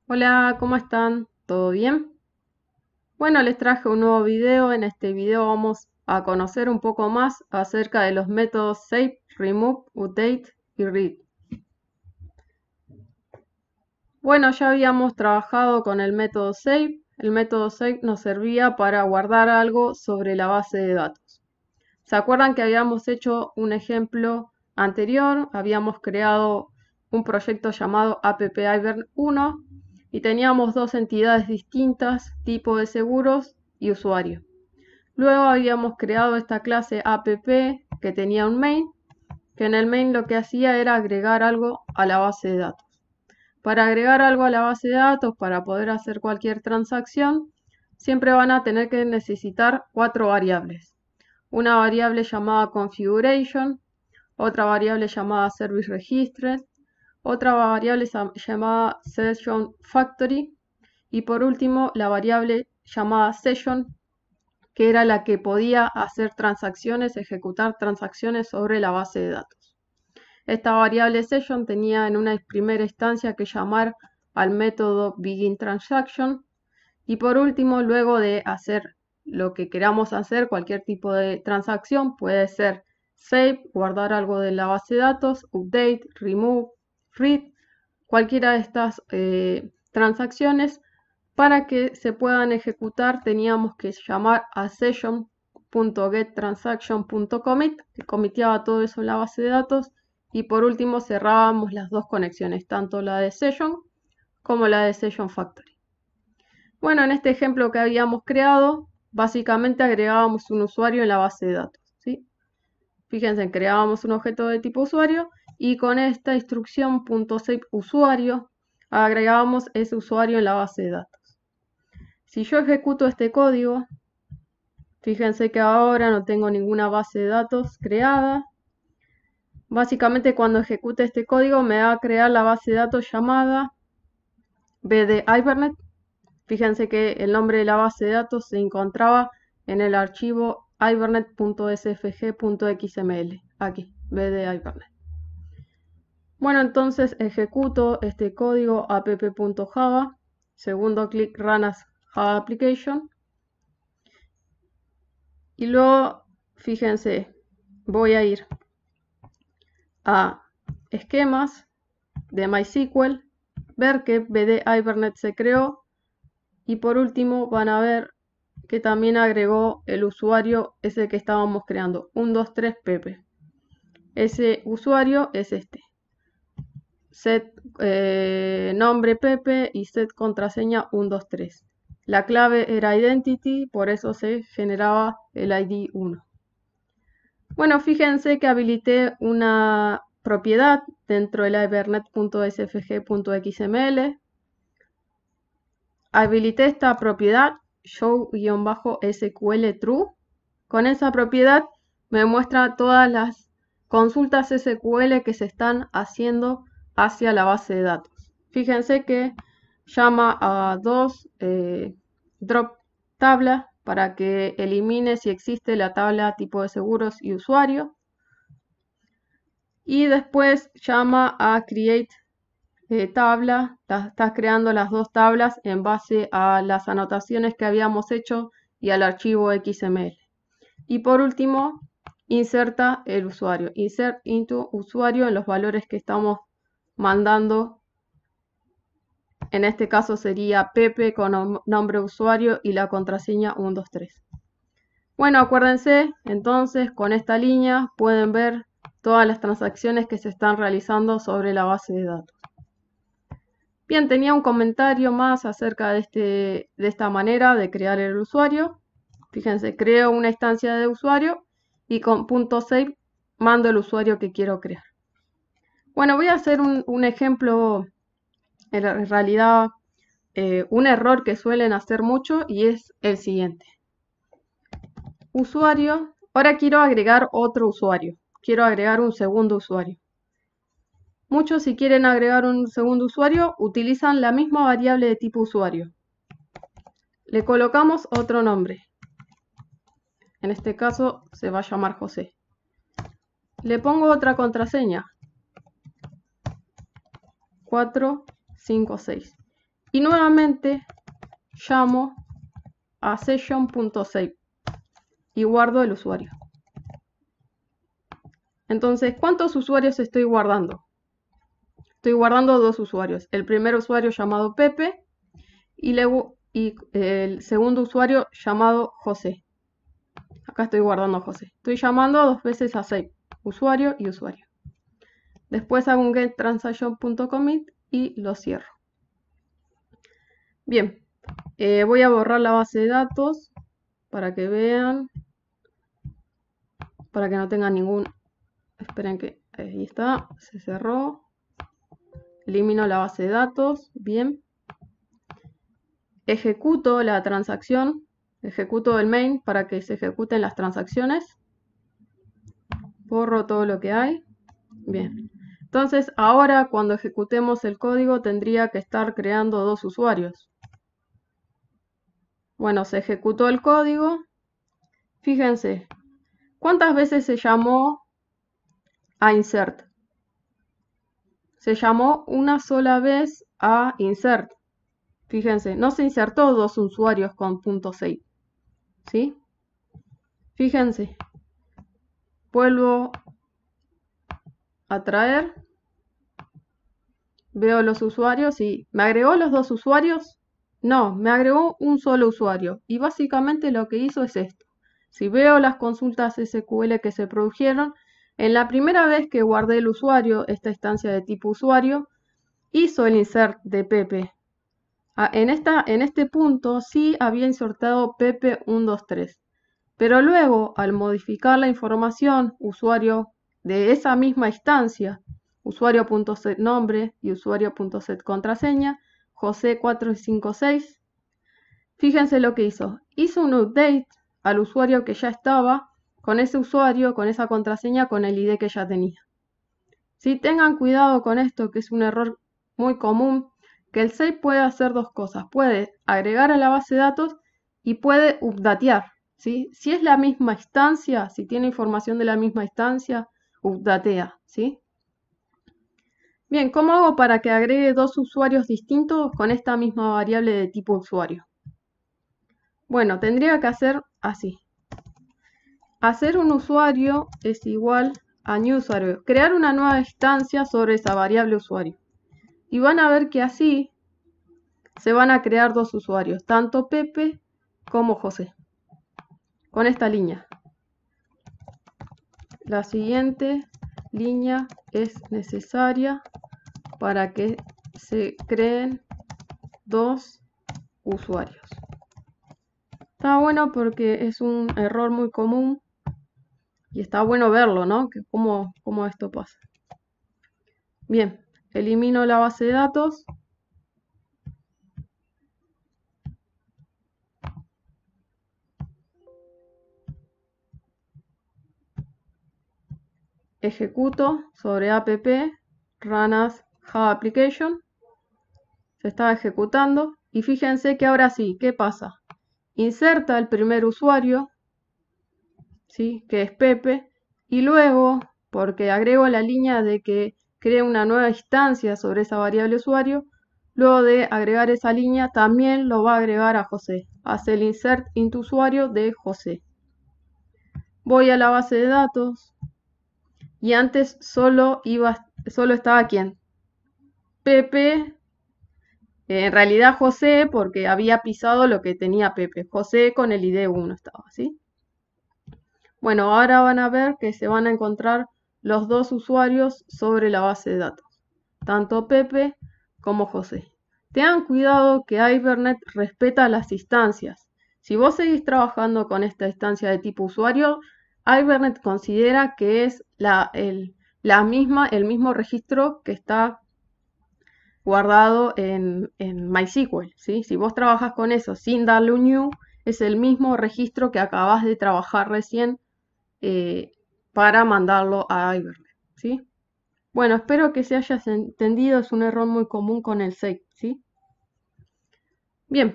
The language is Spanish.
Hola, ¿cómo están? ¿Todo bien? Bueno, les traje un nuevo video. En este video vamos a conocer un poco más acerca de los métodos save, remove, update y read. Bueno, ya habíamos trabajado con el método save. El método save nos servía para guardar algo sobre la base de datos. ¿Se acuerdan que habíamos hecho un ejemplo anterior? Habíamos creado un proyecto llamado AppIbern1 y teníamos dos entidades distintas, tipo de seguros y usuario. Luego habíamos creado esta clase app que tenía un main, que en el main lo que hacía era agregar algo a la base de datos. Para agregar algo a la base de datos, para poder hacer cualquier transacción, siempre van a tener que necesitar cuatro variables. Una variable llamada configuration, otra variable llamada service registered, otra variable llamada session factory y por último la variable llamada session, que era la que podía hacer transacciones, ejecutar transacciones sobre la base de datos. Esta variable session tenía en una primera instancia que llamar al método beginTransaction y por último, luego de hacer lo que queramos hacer, cualquier tipo de transacción, puede ser save, guardar algo de la base de datos, update, remove, read, cualquiera de estas transacciones. Para que se puedan ejecutar teníamos que llamar a session.getTransaction.commit, que comiteaba todo eso en la base de datos, y por último cerrábamos las dos conexiones, tanto la de session como la de session factory. Bueno, en este ejemplo que habíamos creado, básicamente agregábamos un usuario en la base de datos, ¿sí? Fíjense, creábamos un objeto de tipo usuario y con esta instrucción .saveusuario agregábamos ese usuario en la base de datos. Si yo ejecuto este código, fíjense que ahora no tengo ninguna base de datos creada. Básicamente cuando ejecute este código me va a crear la base de datos llamada bd-ibernet. Fíjense que el nombre de la base de datos se encontraba en el archivo ibernet.sfg.xml. Aquí, bd-ibernet. Bueno, entonces ejecuto este código app.java. Segundo clic Run as Java Application. Y luego, fíjense, voy a ir a esquemas de MySQL, ver que bd-ibernet se creó y por último van a ver que también agregó el usuario ese que estábamos creando, 123pp. Ese usuario es este. Set nombre Pepe y set contraseña 123. La clave era identity, por eso se generaba el ID 1. Bueno, fíjense que habilité una propiedad dentro de la ibernet.sfg.xml. Habilité esta propiedad show-sql true. Con esa propiedad me muestra todas las consultas SQL que se están haciendo hacia la base de datos. Fíjense que llama a dos drop tabla para que elimine si existe la tabla tipo de seguros y usuario. Y después llama a create tabla, estás creando las dos tablas en base a las anotaciones que habíamos hecho y al archivo XML. Y por último, inserta el usuario, insert into usuario en los valores que estamos mandando. En este caso sería Pepe con nombre de usuario y la contraseña 123. Bueno, acuérdense, entonces con esta línea pueden ver todas las transacciones que se están realizando sobre la base de datos. Bien, tenía un comentario más acerca de esta manera de crear el usuario. Fíjense, creo una instancia de usuario y con .save mando el usuario que quiero crear. Bueno, voy a hacer un ejemplo, en realidad un error que suelen hacer mucho y es el siguiente. Usuario, ahora quiero agregar otro usuario, quiero agregar un segundo usuario. Muchos, si quieren agregar un segundo usuario, utilizan la misma variable de tipo usuario. Le colocamos otro nombre. En este caso se va a llamar José. Le pongo otra contraseña. 456. Y nuevamente llamo a session.save y guardo el usuario. Entonces, ¿cuántos usuarios estoy guardando? Estoy guardando 2 usuarios. El primer usuario llamado Pepe y el segundo usuario llamado José. Acá estoy guardando a José. Estoy llamando 2 veces a save, usuario y usuario. Después hago un getTransaction.commit y lo cierro. Bien, voy a borrar la base de datos para que vean, para que no tengan ningún... Esperen que ahí está, se cerró. Elimino la base de datos, bien. Ejecuto la transacción, ejecuto el main para que se ejecuten las transacciones. Borro todo lo que hay. Bien. Entonces, ahora cuando ejecutemos el código tendría que estar creando 2 usuarios. Bueno, se ejecutó el código. Fíjense, ¿cuántas veces se llamó a insert? Se llamó una sola vez a insert. Fíjense, no se insertó 2 usuarios con .save. ¿Sí? Fíjense, vuelvo a traer. Veo los usuarios y ¿me agregó los 2 usuarios? No, me agregó un solo usuario. Y básicamente lo que hizo es esto. Si veo las consultas SQL que se produjeron, en la primera vez que guardé el usuario, esta instancia de tipo usuario, hizo el insert de Pepe. En este punto sí había insertado Pepe 123. Pero luego, al modificar la información usuario de esa misma instancia, usuario.set nombre y usuario.set contraseña, José 456, fíjense lo que hizo. Hizo un update al usuario que ya estaba con ese usuario, con esa contraseña, con el ID que ya tenía. ¿Sí? Tengan cuidado con esto, que es un error muy común, que el save puede hacer 2 cosas. Puede agregar a la base de datos y puede updatear. ¿Sí? Si es la misma instancia, si tiene información de la misma instancia, updatea. ¿Sí? Bien, ¿cómo hago para que agregue 2 usuarios distintos con esta misma variable de tipo usuario? Bueno, tendría que hacer así. Hacer un usuario es igual a new usuario. Crear una nueva instancia sobre esa variable usuario. Y van a ver que así se van a crear 2 usuarios, tanto Pepe como José, con esta línea. La siguiente línea es necesaria para que se creen 2 usuarios. Está bueno porque es un error muy común y está bueno verlo, ¿no? Que cómo esto pasa. Bien, elimino la base de datos. Ejecuto sobre app run as Java application. Se está ejecutando y fíjense que ahora sí, ¿qué pasa? Inserta el primer usuario, ¿sí? Que es Pepe, y luego, porque agrego la línea de que cree una nueva instancia sobre esa variable usuario, luego de agregar esa línea también lo va a agregar a José. Hace el insert into usuario de José. Voy a la base de datos y antes solo estaba ¿quién? Pepe. En realidad José, porque había pisado lo que tenía Pepe. José con el ID 1 estaba, ¿sí? Bueno, ahora van a ver que se van a encontrar los 2 usuarios sobre la base de datos, tanto Pepe como José. Tengan cuidado que Hibernate respeta las instancias. Si vos seguís trabajando con esta instancia de tipo usuario, Hibernate considera que es el mismo registro que está guardado en MySQL, ¿sí? Si vos trabajas con eso sin darle un new, es el mismo registro que acabas de trabajar recién para mandarlo a Hibernate, ¿sí? Bueno, espero que se haya entendido, es un error muy común con el save, ¿sí? Bien,